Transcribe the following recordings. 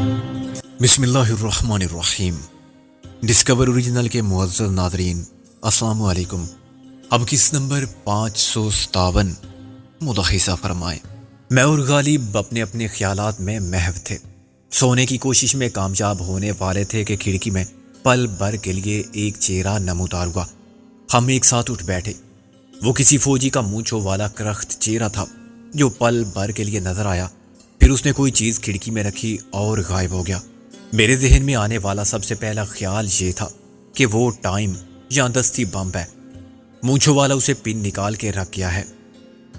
بسم اللہ الرحمن الرحیم۔ ڈسکور اوریجنل کے معزز ناظرین، السلام علیکم۔ اب کس نمبر 557 ملاحظہ فرمائیں۔ میں اور غالب اپنے اپنے خیالات میں محو تھے، سونے کی کوشش میں کامیاب ہونے والے تھے کہ کھڑکی میں پل بھر کے لیے ایک چہرہ نمودار ہوا۔ ہم ایک ساتھ اٹھ بیٹھے۔ وہ کسی فوجی کا مونچھوں والا کرخت چہرہ تھا جو پل بھر کے لیے نظر آیا، پھر اس نے کوئی چیز کھڑکی میں رکھی اور غائب ہو گیا۔ میرے ذہن میں آنے والا سب سے پہلا خیال یہ تھا کہ وہ ٹائم یا دستی بم ہے۔ مونچھوں والا اسے پن نکال کے رکھ گیا ہے۔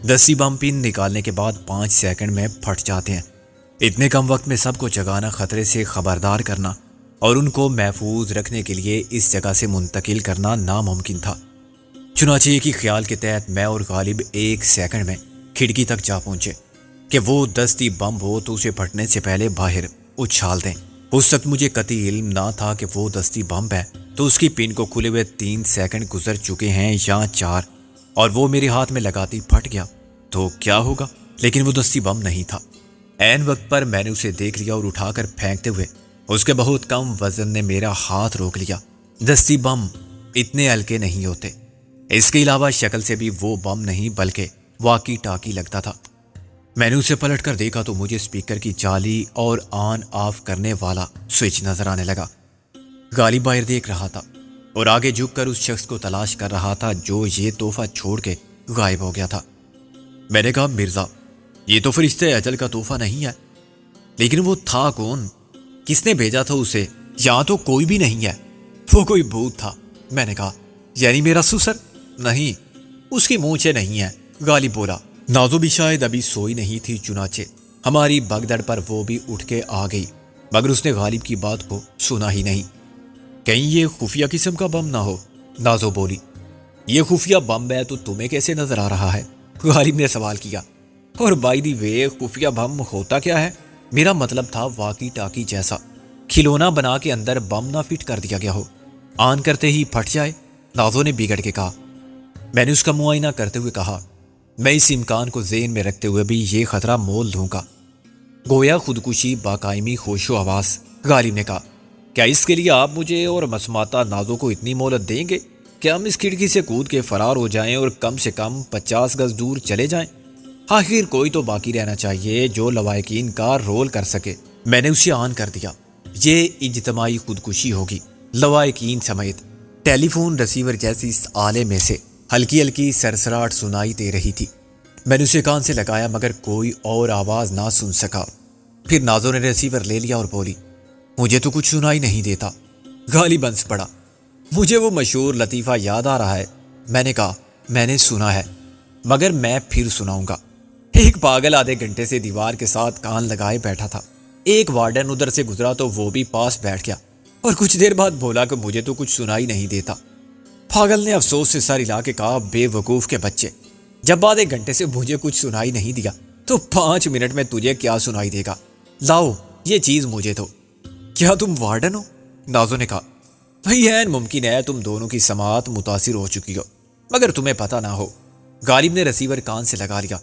دستی بم پن نکالنے کے بعد 5 سیکنڈ میں پھٹ جاتے ہیں۔ اتنے کم وقت میں سب کو جگانا، خطرے سے خبردار کرنا اور ان کو محفوظ رکھنے کے لیے اس جگہ سے منتقل کرنا ناممکن تھا۔ چنانچہ ایک ہی خیال کے تحت میں اور غالب 1 سیکنڈ میں کھڑکی تک جا پہنچے کہ وہ دستی بم ہو تو اسے پھٹنے سے پہلے باہر اچھال دیں۔ اس وقت مجھے قطعی علم نہ تھا کہ وہ دستی بم ہے تو اس کی پن کو کھلے ہوئے 3 سیکنڈ گزر چکے ہیں یا 4، اور وہ میرے ہاتھ میں لگاتی پھٹ گیا تو کیا ہوگا؟ لیکن وہ دستی بم نہیں تھا۔ عین وقت پر میں نے اسے دیکھ لیا اور اٹھا کر پھینکتے ہوئے اس کے بہت کم وزن نے میرا ہاتھ روک لیا۔ دستی بم اتنے ہلکے نہیں ہوتے، اس کے علاوہ شکل سے بھی وہ بم نہیں بلکہ واقعی ٹاکی لگتا تھا۔ میں نے اسے پلٹ کر دیکھا تو مجھے اسپیکر کی جالی اور آن آف کرنے والا سوئچ نظر آنے لگا۔ غالب باہر دیکھ رہا تھا اور آگے جھک کر اس شخص کو تلاش کر رہا تھا جو یہ تحفہ چھوڑ کے غائب ہو گیا تھا۔ میں نے کہا، مرزا، یہ تو فرشتے اجل کا تحفہ نہیں ہے، لیکن وہ تھا کون؟ کس نے بھیجا تھا اسے؟ یہاں تو کوئی بھی نہیں ہے۔ وہ کوئی بھوت تھا، میں نے کہا۔ یعنی میرا سسر؟ نہیں، اس کی مونچھیں نہیں ہیں، غالب بولا۔ نازو بھی شاید ابھی سوئی نہیں تھی، چنانچہ ہماری بگدڑ پر وہ بھی اٹھ کے آ گئی، مگر اس نے غالب کی بات کو سنا ہی نہیں۔ کہیں یہ خفیہ قسم کا بم نہ ہو؟ نازو بولی۔ یہ خفیہ بم ہے تو تمہیں کیسے نظر آ رہا ہے؟ غالب نے سوال کیا۔ اور بائی دی وے، خفیہ بم ہوتا کیا ہے؟ میرا مطلب تھا واقعی ٹاکی جیسا، کھلونا بنا کے اندر بم نہ فٹ کر دیا گیا ہو، آن کرتے ہی پھٹ جائے۔ نازو نے بگڑ کے کہا۔ میں نے اس کا معائنہ کرتے ہوئے کہا، میں اس امکان کو ذہن میں رکھتے ہوئے بھی یہ خطرہ مول لوں گا۔ گویا خودکشی باقائمی ہوش و حواس۔ غالب نے کہا، کیا اس کے لیے آپ مجھے اور مسماتا نازو کو اتنی مہلت دیں گے کہ ہم اس کھڑکی سے کود کے فرار ہو جائیں اور کم سے کم 50 گز دور چلے جائیں؟ آخر کوئی تو باقی رہنا چاہیے جو لوائقین کا رول کر سکے۔ میں نے اسے آن کر دیا۔ یہ اجتماعی خودکشی ہوگی، لوائقین سمیت۔ ٹیلی فون ریسیور جیسی اس آلے میں سے ہلکی ہلکی سرسراہٹ سنائی دے رہی تھی۔ میں نے اسے کان سے لگایا مگر کوئی اور آواز نہ سن سکا۔ پھر نازو نے ریسیور لے لیا اور بولی، مجھے تو کچھ سنائی نہیں دیتا۔ غالب ہنس پڑا۔ مجھے وہ مشہور لطیفہ یاد آ رہا ہے۔ میں نے کہا، میں نے سنا ہے، مگر میں پھر سناؤں گا۔ ایک پاگل آدھے گھنٹے سے دیوار کے ساتھ کان لگائے بیٹھا تھا۔ ایک وارڈن ادھر سے گزرا تو وہ بھی پاس بیٹھ گیا اور کچھ دیر بعد بولا کہ مجھے تو کچھ سنائی نہیں دیتا۔ پاگل نے افسوس سے سر ہلا کے کہا، بے وقوف کے بچے، جب آدھے گھنٹے سے مجھے کچھ سنائی نہیں دیا تو 5 منٹ میں تجھے کیا سنائی دے گا؟ لاؤ یہ چیز مجھے تو۔ کیا تم وارڈن ہو؟ نازو نے کہا، بھئی این ممکن ہے تم دونوں کی سماعت متاثر ہو چکی ہو مگر تمہیں پتہ نہ ہو۔ غالب نے ریسیور کان سے لگا لیا۔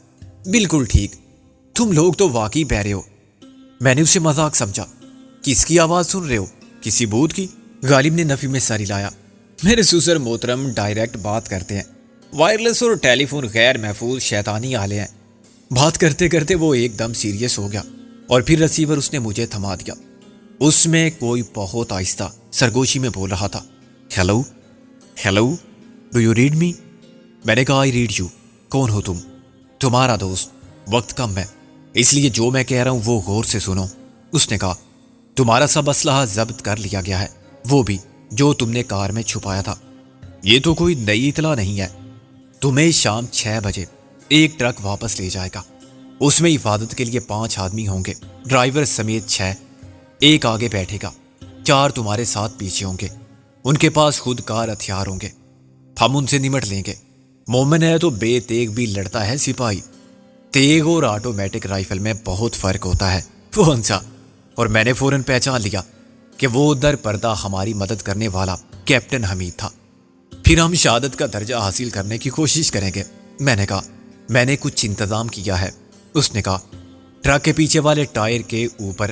بالکل ٹھیک، تم لوگ تو واقعی بہرے ہو۔ میں نے اسے مذاق سمجھا۔ کس کی آواز سن رہے ہو؟ کسی بھوت کی؟ غالب نے نفی میں سر ہلایا۔ میرے سسر محترم ڈائریکٹ بات کرتے ہیں، وائرلیس اور ٹیلی فون غیر محفوظ شیطانی آلے ہیں۔ بات کرتے کرتے وہ ایک دم سیریس ہو گیا اور پھر ریسیور اس نے مجھے تھما دیا۔ اس میں کوئی بہت آہستہ سرگوشی میں بول رہا تھا، hello hello, do you read me? میں نے کہا، آئی ریڈ یو۔ کون ہو تم؟ تمہارا دوست۔ وقت کم ہے اس لیے جو میں کہہ رہا ہوں وہ غور سے سنو۔ اس نے کہا، تمہارا سب اسلحہ ضبط کر لیا گیا ہے، وہ بھی جو تم نے کار میں چھپایا تھا۔ یہ تو کوئی نئی اطلاع نہیں ہے۔ تمہیں شام 6 بجے ایک ٹرک واپس لے جائے گا، اس میں حفاظت کے لیے 5 آدمی ہوں گے، ڈرائیور سمیت 6۔ ایک آگے بیٹھے گا، 4 تمہارے ساتھ پیچھے ہوں گے، ان کے پاس خود کار ہتھیار ہوں گے، ہم ان سے نمٹ لیں گے۔ مومن ہے تو بے تیغ بھی لڑتا ہے سپاہی، تیغ اور آٹومیٹک رائفل میں بہت فرق ہوتا ہے۔ وہ ہنسا اور میں نے فوراً پہچان لیا کہ وہ در پردہ ہماری مدد کرنے والا کیپٹن حمید تھا۔ پھر ہم شہادت کا درجہ حاصل کرنے کی کوشش کریں گے۔ میں نے کہا، میں نے کچھ انتظام کیا ہے۔ اس نے کہا، ٹرک کے پیچھے والے ٹائر کے اوپر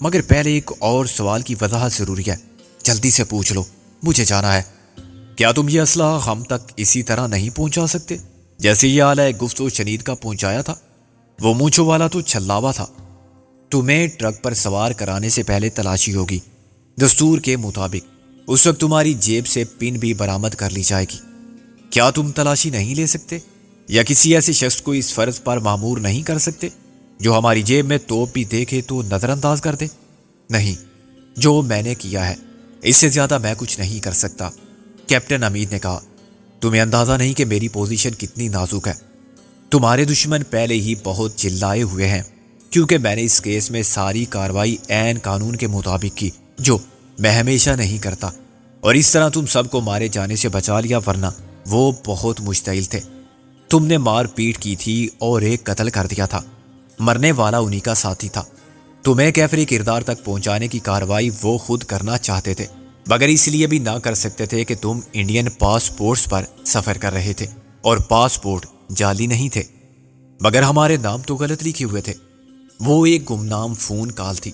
مگر پہلے ایک اور سوال کی وضاحت ضروری ہے، جلدی سے پوچھ لو، مجھے جانا ہے۔ کیا تم یہ اسلحہ ہم تک اسی طرح نہیں پہنچا سکتے جیسے یہ آلہ گفت و شنید کا پہنچایا تھا؟ وہ مونچھوں والا تو چھلاوا تھا۔ تمہیں ٹرک پر سوار کرانے سے پہلے تلاشی ہوگی، دستور کے مطابق اس وقت تمہاری جیب سے پن بھی برآمد کر لی جائے گی۔ کیا تم تلاشی نہیں لے سکتے یا کسی ایسے شخص کو اس فرض پر مامور نہیں کر سکتے جو ہماری جیب میں توپ بھی دیکھے تو نظر انداز کر دے؟ نہیں، جو میں نے کیا ہے اس سے زیادہ میں کچھ نہیں کر سکتا، کیپٹن امید نے کہا۔ تمہیں اندازہ نہیں کہ میری پوزیشن کتنی نازک ہے۔ تمہارے دشمن پہلے ہی بہت چلائے ہوئے ہیں کیونکہ میں نے اس کیس میں ساری کارروائی عین قانون کے مطابق کی، جو میں ہمیشہ نہیں کرتا، اور اس طرح تم سب کو مارے جانے سے بچا لیا، ورنہ وہ بہت مشتعل تھے۔ تم نے مار پیٹ کی تھی اور ایک قتل کر دیا تھا، مرنے والا انہی کا ساتھی تھا۔ تمہیں کیفری کردار تک پہنچانے کی کارروائی وہ خود کرنا چاہتے تھے، مگر اس لیے بھی نہ کر سکتے تھے کہ تم انڈین پاسپورٹس پر سفر کر رہے تھے اور پاسپورٹ جعلی نہیں تھے، مگر ہمارے نام تو غلط لکھے ہوئے تھے۔ وہ ایک گمنام فون کال تھی،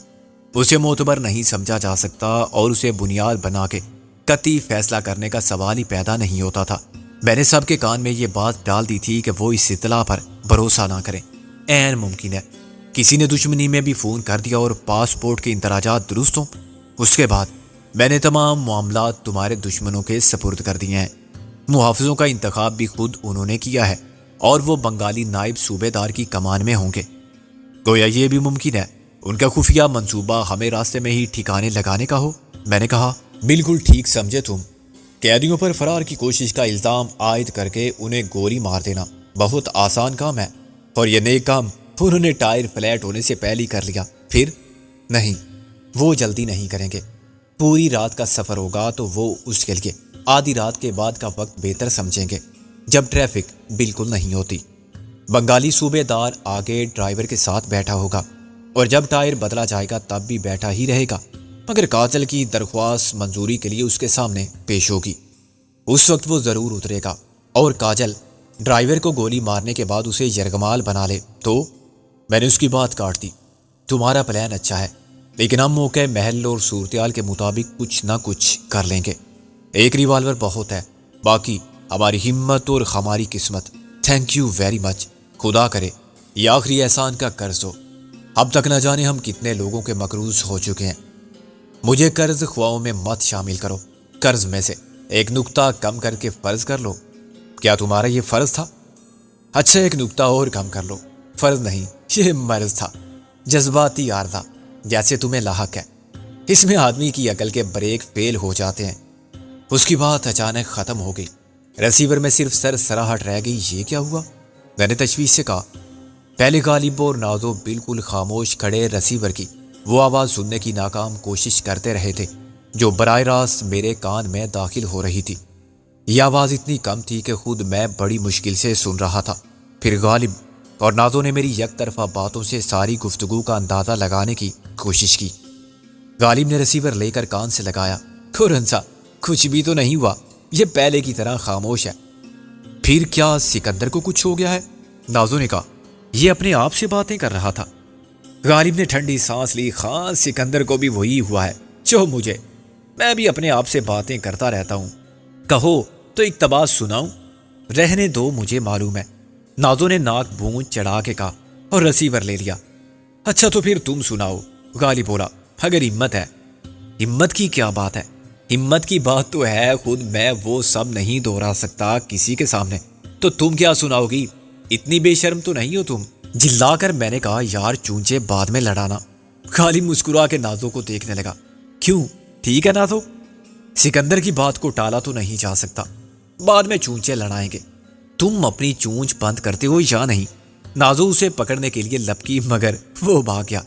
اسے معتبر نہیں سمجھا جا سکتا اور اسے بنیاد بنا کے قطعی فیصلہ کرنے کا سوال ہی پیدا نہیں ہوتا تھا۔ میں نے سب کے کان میں یہ بات ڈال دی تھی کہ وہ اس اطلاع پر بھروسہ نہ کریں۔ عین ممکن ہے کسی نے دشمنی میں بھی فون کر دیا اور پاسپورٹ کے اندراجات درست ہوں۔ اس کے بعد میں نے تمام معاملات تمہارے دشمنوں کے سپرد کر دیے ہیں۔ محافظوں کا انتخاب بھی خود انہوں نے کیا ہے اور وہ بنگالی نائب صوبے دار کی کمان میں ہوں گے۔ گویا یہ بھی ممکن ہے ان کا خفیہ منصوبہ ہمیں راستے میں ہی ٹھکانے لگانے کا ہو۔ میں نے کہا، بالکل ٹھیک سمجھے تم۔ قیدیوں پر فرار کی کوشش کا الزام عائد کر کے انہیں گولی مار دینا بہت آسان کام ہے، اور یہ نیک کام انہوں نے ٹائر فلیٹ ہونے سے پہلے ہی کر لیا۔ پھر نہیں، وہ جلدی نہیں کریں گے۔ پوری رات کا سفر ہوگا تو وہ اس کے لیے آدھی رات کے بعد کا وقت بہتر سمجھیں گے، جب ٹریفک بالکل نہیں ہوتی۔ بنگالی صوبے دار آگے ڈرائیور کے ساتھ بیٹھا ہوگا، اور جب ٹائر بدلا جائے گا تب بھی بیٹھا ہی رہے گا، مگر کاجل کی درخواست منظوری کے لیے اس کے سامنے پیش ہوگی۔ اس وقت وہ ضرور اترے گا، اور کاجل ڈرائیور کو گولی مارنے کے بعد اسے یرغمال بنا لے تو میں نے اس کی بات کاٹ دی۔ تمہارا پلان اچھا ہے، لیکن ہم موقع محل اور صورتحال کے مطابق کچھ نہ کچھ کر لیں گے۔ ایک ریوالور بہت ہے، باقی ہماری ہمت اور ہماری قسمت۔ Thank you very much. خدا کرے یہ آخری احسان کا قرض ہو۔ اب تک نہ جانے ہم کتنے لوگوں کے مقروض ہو چکے ہیں۔ مجھے قرض خواہوں میں مت شامل کرو۔ قرض میں سے ایک نقطہ کم کر کے فرض کر لو۔ کیا تمہارا یہ فرض تھا؟ اچھا، ایک نقطہ اور کم کر لو۔ فرض نہیں، یہ مرض تھا، جذباتی عارضہ، جیسے تمہیں لاحق ہے۔ اس میں آدمی کی عقل کے بریک فیل ہو جاتے ہیں۔ اس کی بات اچانک ختم ہو گئی۔ ریسیور میں صرف سرسراہٹ رہ گئی۔ یہ کیا ہوا؟ میں نے تشویش سے کہا۔ پہلے غالب اور نازو بالکل خاموش کھڑے ریسیور کی وہ آواز سننے کی ناکام کوشش کرتے رہے تھے جو براہ راست میرے کان میں داخل ہو رہی تھی۔ یہ آواز اتنی کم تھی کہ خود میں بڑی مشکل سے سن رہا تھا۔ پھر غالب اور نازو نے میری یک طرفہ باتوں سے ساری گفتگو کا اندازہ لگانے کی کوشش کی۔ غالب نے ریسیور لے کر کان سے لگایا۔ کورنسا، کچھ بھی تو نہیں ہوا، یہ پہلے کی طرح خاموش ہے۔ پھر کیا سکندر کو کچھ ہو گیا ہے؟ نازو نے کہا۔ یہ اپنے آپ سے باتیں کر رہا تھا۔ غالب نے ٹھنڈی سانس لی۔ خان سکندر کو بھی وہی ہوا ہے جو مجھے۔ میں بھی اپنے آپ سے باتیں کرتا رہتا ہوں۔ کہو تو اقتباس سناؤں؟ رہنے دو، مجھے معلوم ہے۔ نازو نے ناک بھون چڑھا کے کہا اور ریسیور لے لیا۔ اچھا تو پھر تم سناؤ، غالب بولا، اگر ہمت ہے۔ ہمت کی کیا بات ہے؟ ہمت کی بات تو ہے، خود میں وہ سب نہیں دہرا سکتا کسی کے سامنے، تو تم کیا سناؤ گی؟ اتنی بے شرم تو نہیں ہو تم؟ جلا کر میں نے کہا، یار چونچے بعد میں لڑانا۔ غالب مسکرا کے نازو کو دیکھنے لگا۔ کیوں، ٹھیک ہے نازو؟ سکندر کی بات کو ٹالا تو نہیں جا سکتا، بعد میں چونچے لڑائیں گے۔ تم اپنی چونچ بند کرتے ہو یا نہیں؟ نازو اسے پکڑنے کے لیے لپکی، مگر وہ بھاگ گیا۔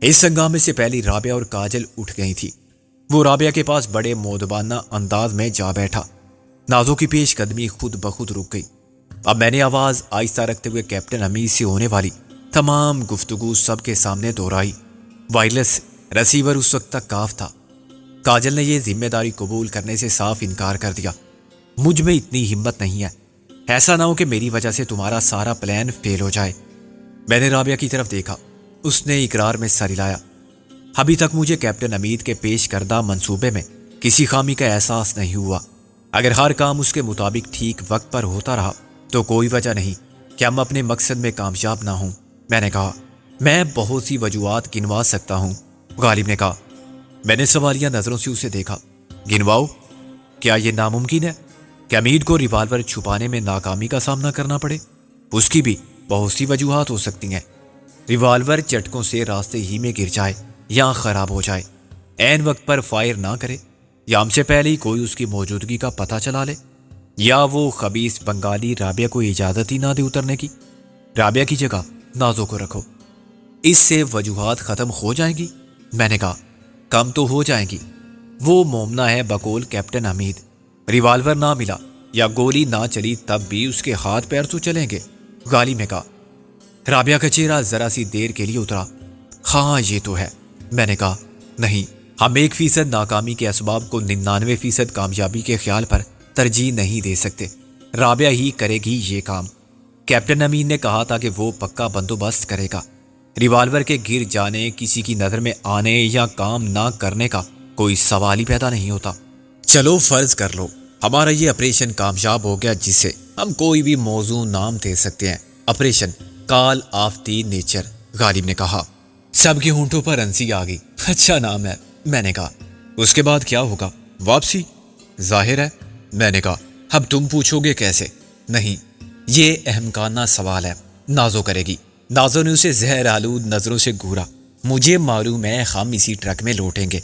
اس ہنگامے سے پہلی رابعہ اور کاجل اٹھ گئی تھی۔ وہ رابعہ کے پاس بڑے مودبانہ انداز میں جا بیٹھا۔ نازو کی پیش قدمی خود بخود رک گئی۔ اب میں نے آواز آہستہ رکھتے ہوئے کیپٹن حمید سے ہونے والی تمام گفتگو سب کے سامنے دہرائی۔ وائرلیس ریسیور اس وقت تک کاف تھا۔ کاجل نے یہ ذمہ داری قبول کرنے سے صاف انکار کر دیا۔ مجھ میں اتنی ہمت نہیں ہے، ایسا نہ ہو کہ میری وجہ سے تمہارا سارا پلان فیل ہو جائے۔ میں نے رابعہ کی طرف دیکھا، اس نے اقرار میں سر ہلایا۔ ابھی تک مجھے کیپٹن امید کے پیش کردہ منصوبے میں کسی خامی کا احساس نہیں ہوا۔ اگر ہر کام اس کے مطابق ٹھیک وقت پر ہوتا رہا تو کوئی وجہ نہیں کہ ہم اپنے مقصد میں کامیاب نہ ہوں۔ میں نے کہا، میں بہت سی وجوہات گنوا سکتا ہوں۔ غالب نے کہا۔ میں نے سوالیہ نظروں سے اسے دیکھا۔ گنواؤ؟ کیا یہ ناممکن ہے کہ امید کو ریوالور چھپانے میں ناکامی کا سامنا کرنا پڑے؟ اس کی بھی بہت سی وجوہات ہو سکتی ہیں۔ ریوالور چٹکوں سے راستے ہی میں گر جائے یا خراب ہو جائے، عین وقت پر فائر نہ کرے، یا ہم سے پہلے ہی کوئی اس کی موجودگی کا پتہ چلا لے، یا وہ خبیث بنگالی رابعہ کو اجازت ہی نہ دے اترنے کی۔ رابعہ کی جگہ نازو کو رکھو، اس سے وجوہات ختم ہو جائیں گی۔ میں نے کہا، کم تو ہو جائیں گی۔ وہ مومنہ ہے بقول کیپٹن حمید، ریوالور نہ ملا یا گولی نہ چلی تب بھی اس کے ہاتھ پیر تو چلیں گے۔ غالب نے کہا۔ رابعہ کا چہرہ ذرا سی دیر کے لیے اترا۔ ہاں یہ تو ہے۔ میں نے کہا، نہیں، ہم 1% ناکامی کے اسباب کو 99% کامیابی کے خیال پر ترجیح نہیں دے سکتے۔ رابعہ ہی کرے گی یہ کام۔ کیپٹن امین نے کہا تھا کہ وہ پکا بندوبست کرے گا۔ ریوالور کے گر جانے، کسی کی نظر میں آنے یا کام نہ کرنے کا کوئی سوال ہی پیدا نہیں ہوتا۔ چلو فرض کر لو ہمارا یہ آپریشن کامیاب ہو گیا، جسے ہم کوئی بھی موضوع نام دے سکتے ہیں، operation call of the nature. غالب نے کہا۔ سب کے ہونٹوں پر ہنسی آ گئی۔ اچھا نام ہے۔ میں نے کہا، اس کے بعد کیا ہوگا؟ واپسی؟ ظاہر ہے۔ میں نے کہا، اب تم پوچھو گے کیسے؟ نہیں، یہ احمقانہ سوال ہے۔ نازو کرے گی۔ نازو نے اسے زہر آلود نظروں سے گھورا۔ مجھے معلوم ہے ہم اسی ٹرک میں لوٹیں گے۔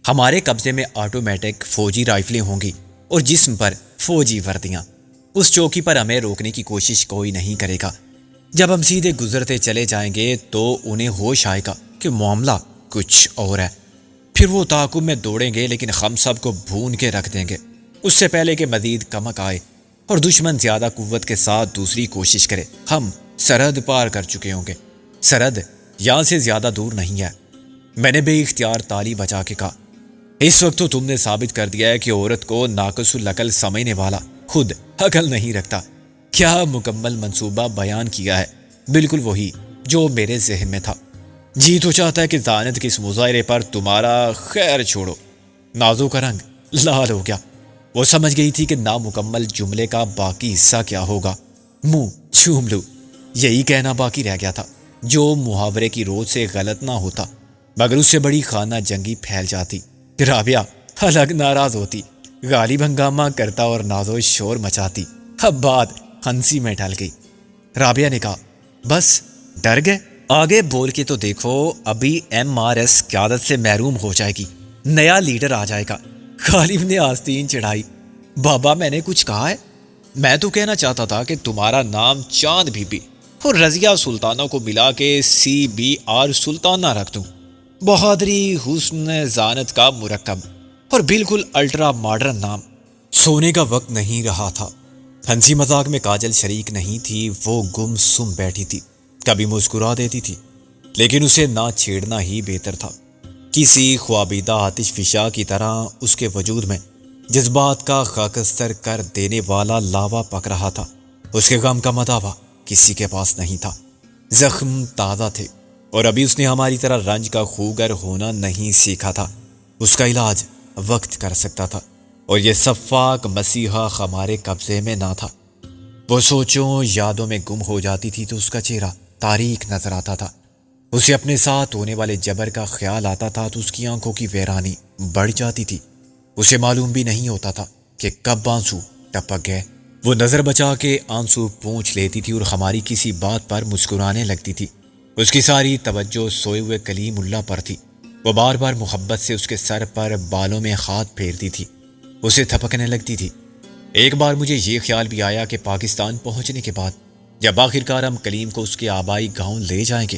ہمارے قبضے میں آٹومیٹک فوجی رائفلیں ہوں گی اور جسم پر فوجی وردیاں۔ اس چوکی پر ہمیں روکنے کی کوشش کوئی نہیں کرے گا۔ جب ہم سیدھے گزرتے چلے جائیں گے تو انہیں ہوش آئے گا کہ معاملہ کچھ اور ہے۔ پھر وہ تعاقب میں دوڑیں گے، لیکن ہم سب کو بھون کے رکھ دیں گے اس سے پہلے کہ مزید کمک آئے اور دشمن زیادہ قوت کے ساتھ دوسری کوشش کرے۔ ہم سرحد پار کر چکے ہوں گے۔ سرحد یہاں سے زیادہ دور نہیں ہے۔ میں نے بے اختیار تالی بجا کے کہا، اس وقت تو تم نے ثابت کر دیا ہے کہ عورت کو ناقص العقل سمجھنے والا خود عقل نہیں رکھتا۔ کیا مکمل منصوبہ بیان کیا ہے، بالکل وہی جو میرے ذہن میں تھا۔ جی تو چاہتا ہے کہ ذانت کے اس مظاہرے پر تمہارا خیر چھوڑو۔ نازو کا رنگ لال ہو گیا۔ وہ سمجھ گئی تھی کہ نامکمل جملے کا باقی حصہ کیا ہوگا۔ منہ چوم لو، یہی کہنا باقی رہ گیا تھا، جو محاورے کی روز سے غلط نہ ہوتا، مگر اس سے بڑی خانہ جنگی پھیل جاتی۔ رابعہ الگ ناراض ہوتی، غالب ہنگامہ کرتا اور نازو شور مچاتی۔ اب بات ہنسی میں ڈل گئی۔ رابعہ نے کہا، بس ڈر گئے؟ آگے بول کے تو دیکھو، ابھی MRS قیادت سے محروم ہو جائے گی، نیا لیڈر آ جائے گا۔ غالب نے آستین چڑھائی۔ بابا میں نے کچھ کہا ہے؟ میں تو کہنا چاہتا تھا کہ تمہارا نام چاند بی بی اور رضیہ سلطانہ کو ملا کے CBR سلطانہ رکھ دوں۔ بہادری، حسن، ذانت کا مرکب اور بالکل الٹرا ماڈرن نام۔ سونے کا وقت نہیں رہا تھا۔ ہنسی مذاق میں کاجل شریک نہیں تھی، وہ گم سم بیٹھی تھی، کبھی مسکرا دیتی تھی، لیکن اسے نہ چھیڑنا ہی بہتر تھا۔ کسی خوابیدہ آتش فشاں کی طرح اس کے وجود میں جذبات کا خاکستر کر دینے والا لاوا پک رہا تھا۔ اس کے غم کا مداوا کسی کے پاس نہیں تھا۔ زخم تازہ تھے اور ابھی اس نے ہماری طرح رنج کا خوگر ہونا نہیں سیکھا تھا۔ اس کا علاج وقت کر سکتا تھا، اور یہ سفاک مسیحا ہمارے قبضے میں نہ تھا۔ وہ سوچوں یادوں میں گم ہو جاتی تھی تو اس کا چہرہ تاریک نظر آتا تھا۔ اسے اپنے ساتھ ہونے والے جبر کا خیال آتا تھا تو اس کی آنکھوں کی ویرانی بڑھ جاتی تھی۔ اسے معلوم بھی نہیں ہوتا تھا کہ کب آنسو ٹپک گئے۔ وہ نظر بچا کے آنسو پونچھ لیتی تھی اور ہماری کسی بات پر مسکرانے لگتی تھی۔ اس کی ساری توجہ سوئے ہوئے کلیم اللہ پر تھی۔ وہ بار بار محبت سے اس کے سر پر بالوں میں ہاتھ پھیرتی تھی، اسے تھپکنے لگتی تھی۔ ایک بار مجھے یہ خیال بھی آیا کہ پاکستان پہنچنے کے بعد جب آخرکار ہم کلیم کو اس کے آبائی گاؤں لے جائیں گے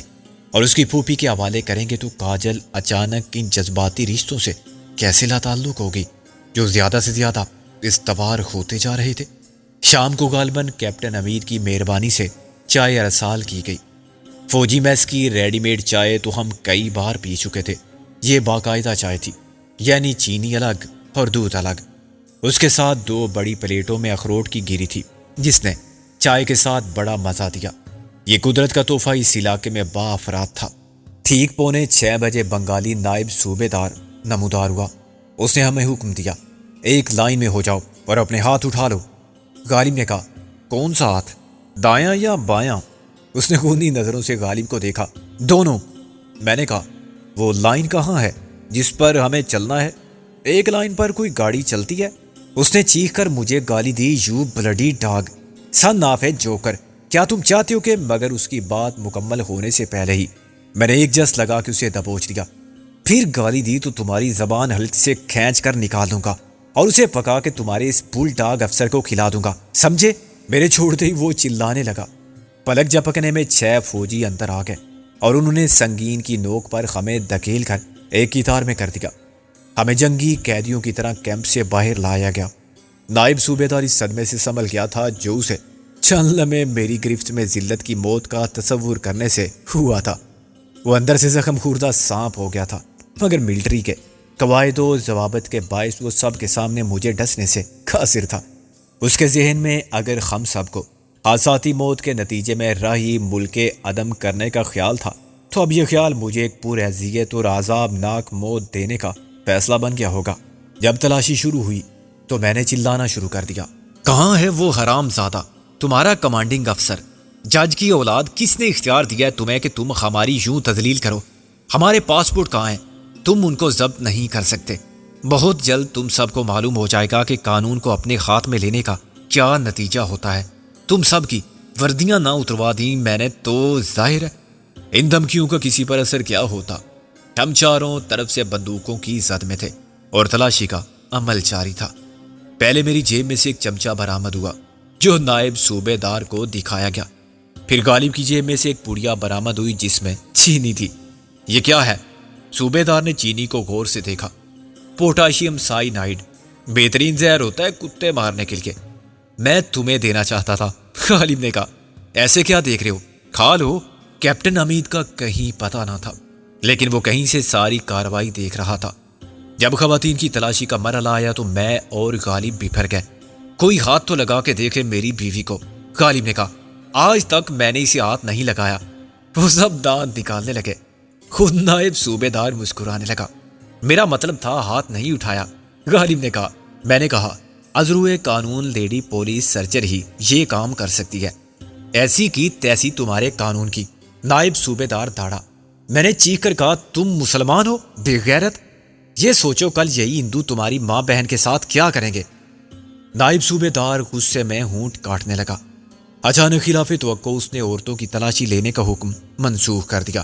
اور اس کی پھوپھی کے حوالے کریں گے تو کاجل اچانک ان جذباتی رشتوں سے کیسے لا تعلق ہوگی جو زیادہ سے زیادہ استوار ہوتے جا رہے تھے۔ شام کو غالباً کیپٹن امید کی مہربانی سے چائے ارسال کی گئی۔ فوجی میس کی ریڈی میڈ چائے تو ہم کئی بار پی چکے تھے۔ یہ باقاعدہ چائے تھی، یعنی چینی الگ اور دودھ الگ۔ اس کے ساتھ 2 بڑی پلیٹوں میں اخروٹ کی گری تھی، جس نے چائے کے ساتھ بڑا مزہ دیا۔ یہ قدرت کا تحفہ اس علاقے میں با افراد تھا۔ ٹھیک 5:45 بنگالی نائب صوبے دار نمودار ہوا۔ اس نے ہمیں حکم دیا، ایک لائن میں ہو جاؤ اور اپنے ہاتھ اٹھا لو۔ غالب نے کہا، کون سا ہاتھ، دایاں یا بایاں؟ اس نے خونی نظروں سے غالب کو دیکھا۔ دونوں۔ میں نے کہا، وہ لائن کہاں ہے جس پر ہمیں چلنا ہے؟ ایک لائن پر کوئی گاڑی چلتی ہے؟ اس نے چیخ کر مجھے گالی دی، you bloody dog, son of ہے جوکر، کیا تم چاہتے ہو کہ؟ مگر اس کی بات مکمل ہونے سے پہلے ہی میں نے ایک جس لگا کے اسے دبوچ دیا۔ پھر گالی دی تو تمہاری زبان حلق سے کھینچ کر نکال دوں گا اور اسے پکا کے تمہارے اس بل ڈاگ افسر کو کھلا دوں گا، سمجھے؟ میرے چھوڑتے ہی وہ چلانے لگا۔ پلک جھپکنے میں 6 فوجی اندر آ گئے اور انہوں نے سنگین کی نوک پر ہمیں دھکیل کر ایک قطار میں کر دیا۔ ہمیں جنگی قیدیوں کی طرح کیمپ سے باہر لایا گیا۔ نائب صوبے دار اس صدمے سے سنبھل گیا تھا جو اسے چند لمحے میری گرفت میں ذلت کی موت کا تصور کرنے سے ہوا تھا۔ وہ اندر سے زخم خوردہ سانپ ہو گیا تھا، مگر ملٹری کے قواعد و ضوابط کے باعث وہ سب کے سامنے مجھے ڈسنے سے قاصر تھا۔ اس کے ذہن میں اگر ہم سب کو حادثاتی موت کے نتیجے میں راہی ملک عدم کرنے کا خیال تھا، تو اب یہ خیال مجھے ایک پرہذیت اور عذاب ناک موت دینے کا فیصلہ بن گیا ہوگا۔ جب تلاشی شروع ہوئی تو میں نے چلانا شروع کر دیا، کہاں ہے وہ حرام زادہ، تمہارا کمانڈنگ افسر؟ جج کی اولاد، کس نے اختیار دیا ہے تمہیں کہ تم ہماری یوں تذلیل کرو؟ ہمارے پاسپورٹ کہاں ہیں؟ تم ان کو ضبط نہیں کر سکتے۔ بہت جلد تم سب کو معلوم ہو جائے گا کہ قانون کو اپنے ہاتھ میں لینے کا کیا نتیجہ ہوتا ہے۔ تم سب کی وردیاں نہ اتروا دیں میں نے تو ظاہر ہے ان دھمکیوں کا کسی پر اثر کیا ہوتا۔ ہم چاروں طرف سے بندوقوں کی زد میں تھے اور تلاشی کا عمل جاری تھا۔ پہلے میری جیب میں سے ایک چمچہ برآمد ہوا جو نائب صوبے دار کو دکھایا گیا۔ پھر غالب کی جیب میں سے ایک پڑیا برآمد ہوئی جس میں چینی تھی۔ یہ کیا ہے؟ صوبے دار نے چینی کو غور سے دیکھا۔ پوٹاشیم سائنائڈ، بہترین زہر ہوتا ہے کتے مارنے کے لیے، میں تمہیں دینا چاہتا تھا۔ غالب نے کہا، ایسے کیا دیکھ رہے ہو، کھا لو۔ کیپٹن حمید کا کہیں پتہ نہ تھا، لیکن وہ کہیں سے ساری کارروائی دیکھ رہا تھا۔ جب خواتین کی تلاشی کا مرحلہ آیا تو میں اور غالب بفر گئے۔ کوئی ہاتھ تو لگا کے دیکھے میری بیوی کو، غالب نے کہا۔ آج تک میں نے اسے ہاتھ نہیں لگایا۔ وہ سب دانت نکالنے لگے۔ خود نائب صوبے دار مسکرانے لگا۔ میرا مطلب تھا ہاتھ نہیں اٹھایا، غالب نے کہا۔ میں نے کہا، ازروئے قانون لیڈی پولیس سرجر ہی یہ کام کر سکتی ہے، ایسی کی تیسی تمہارے قانون کی۔ نائب صوبے دار داڑا۔ میں نے چیخ کر کہا، تم مسلمان ہو بے غیرت، یہ سوچو کل یہی ہندو تمہاری ماں بہن کے ساتھ کیا کریں گے۔ نائب صوبے دار غصے میں ہونٹ کاٹنے لگا۔ اچانک خلاف توقع اس نے عورتوں کی تلاشی لینے کا حکم منسوخ کر دیا۔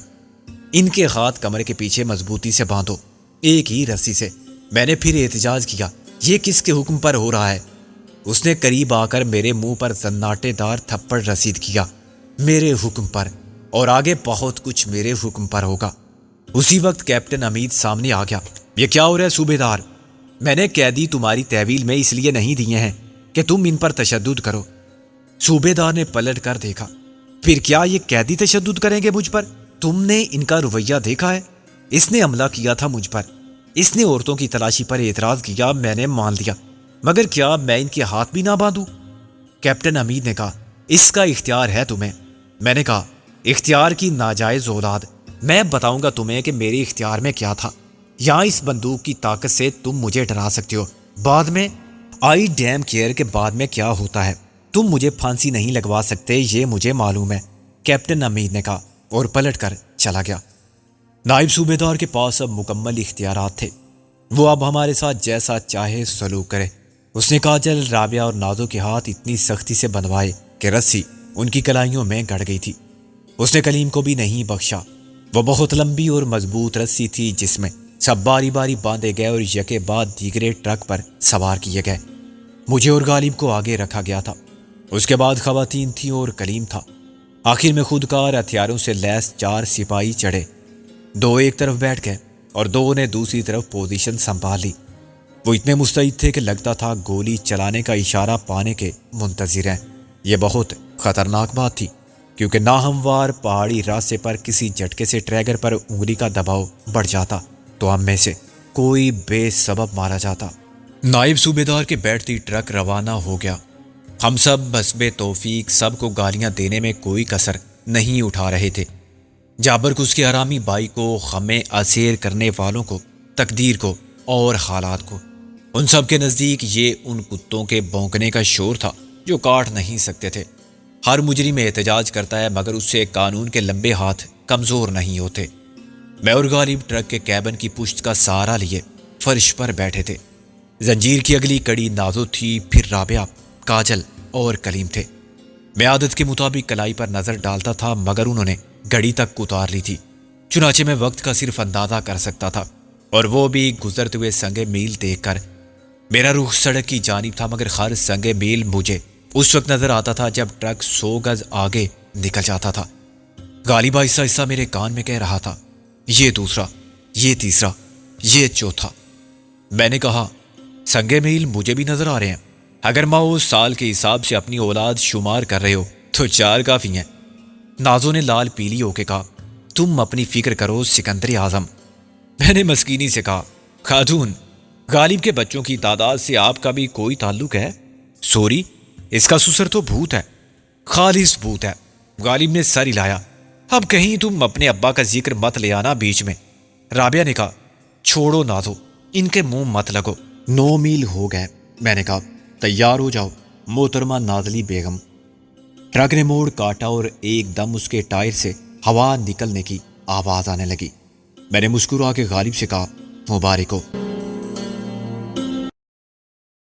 ان کے ہاتھ کمر کے پیچھے مضبوطی سے باندھو، ایک ہی رسی سے۔ میں نے پھر احتجاج کیا، یہ کس کے حکم پر ہو رہا ہے؟ اس نے قریب آ کر میرے منہ پر زناٹے دار تھپڑ رسید کیا۔ میرے حکم پر، اور آگے بہت کچھ میرے حکم پر ہوگا۔ اسی وقت کیپٹن حمید سامنے آ گیا۔ یہ کیا ہو رہا ہے صوبے دار؟ میں نے قیدی تمہاری تحویل میں اس لیے نہیں دیے ہیں کہ تم ان پر تشدد کرو۔ صوبے دار نے پلٹ کر دیکھا۔ پھر کیا یہ قیدی تشدد کریں گے مجھ پر؟ تم نے ان کا رویہ دیکھا ہے؟ اس نے حملہ کیا تھا مجھ پر، اس نے عورتوں کی تلاشی پر اعتراض کیا، میں نے مان لیا، مگر کیا میں ان کے ہاتھ بھی نہ باندھوں؟ کیپٹن حمید نے کہا، اس کا اختیار ہے تمہیں۔ میں نے کہا، اختیار کی ناجائز اولاد، میں بتاؤں گا تمہیں کہ میرے اختیار میں کیا تھا۔ یہاں اس بندوق کی طاقت سے تم مجھے ڈرا سکتے ہو، بعد میں آئی ڈیم کیئر کے بعد میں کیا ہوتا ہے، تم مجھے پھانسی نہیں لگوا سکتے، یہ مجھے معلوم ہے، کیپٹن حمید نے کہا اور پلٹ کر چلا گیا۔ نائب صوبے دار کے پاس اب مکمل اختیارات تھے، وہ اب ہمارے ساتھ جیسا چاہے سلوک کرے۔ اس نے کاجل، رابعہ اور نازو کے ہاتھ اتنی سختی سے بندھوائے کہ رسی ان کی کلائیوں میں گڑ گئی تھی۔ اس نے کلیم کو بھی نہیں بخشا۔ وہ بہت لمبی اور مضبوط رسی تھی جس میں سب باری باری باندھے گئے اور یکے بعد دیگرے ٹرک پر سوار کیے گئے۔ مجھے اور غالب کو آگے رکھا گیا تھا، اس کے بعد خواتین تھیں اور کلیم تھا۔ آخر میں خودکار ہتھیاروں سے لیس 4 سپاہی چڑھے، 2 ایک طرف بیٹھ گئے اور 2 نے دوسری طرف پوزیشن سنبھال لی۔ وہ اتنے مستعد تھے کہ لگتا تھا گولی چلانے کا اشارہ پانے کے منتظر ہیں۔ یہ بہت خطرناک بات تھی، کیونکہ ناہموار پہاڑی راستے پر کسی جھٹکے سے ٹریگر پر انگلی کا دباؤ بڑھ جاتا تو ہم میں سے کوئی بے سبب مارا جاتا۔ نائب صوبے دار کے بیٹھتی ٹرک روانہ ہو گیا۔ ہم سب بسبے توفیق سب کو گالیاں دینے میں کوئی کسر نہیں اٹھا رہے تھے۔ جابر کو، اس کے حرامی بھائی کو، غمیں اسیر کرنے والوں کو، تقدیر کو اور حالات کو، ان سب کے نزدیک یہ ان کتوں کے بھونکنے کا شور تھا جو کاٹ نہیں سکتے تھے۔ ہر مجرم احتجاج کرتا ہے مگر اس سے قانون کے لمبے ہاتھ کمزور نہیں ہوتے۔ میں اور غالب ٹرک کے کیبن کی پشت کا سہارا لیے فرش پر بیٹھے تھے۔ زنجیر کی اگلی کڑی نازو تھی، پھر رابعہ، کاجل اور کلیم تھے۔ میں عادت کے مطابق کلائی پر نظر ڈالتا تھا مگر انہوں نے گھڑی تک اتار لی تھی، چنانچہ میں وقت کا صرف اندازہ کر سکتا تھا، اور وہ بھی گزرتے ہوئے سنگ میل دیکھ کر۔ میرا رخ سڑک کی جانب تھا مگر ہر سنگ میل مجھے اس وقت نظر آتا تھا جب ٹرک 100 گز آگے نکل جاتا تھا۔ غالب آہستہ آہستہ میرے کان میں کہہ رہا تھا، یہ دوسرا، یہ تیسرا، یہ چوتھا۔ میں نے کہا، سنگ میل مجھے بھی نظر آ رہے ہیں۔ اگر ماؤ سال کے حساب سے اپنی اولاد شمار کر رہے ہو تو 4 کافی ہیں۔ نازو نے لال پیلی ہو کے کہا، تم اپنی فکر کرو سکندر اعظم۔ میں نے مسکینی سے کہا، خاتون، غالب کے بچوں کی تعداد سے آپ کا بھی کوئی تعلق ہے؟ سوری، اس کا سسر تو بھوت ہے، خالص بھوت ہے۔ غالب نے سر ہلایا، اب کہیں تم اپنے ابا کا ذکر مت لے آنا بیچ میں۔ رابعہ نے کہا، چھوڑو نازو، ان کے منہ مت لگو۔ 9 میل ہو گئے۔ میں نے کہا، تیار ہو جاؤ محترمہ نازلی بیگم۔ ٹرک نے موڑ کاٹا اور ایک دم اس کے ٹائر سے ہوا نکلنے کی آواز آنے لگی۔ میں نے مسکرا کے غالب سے کہا، مبارک ہو۔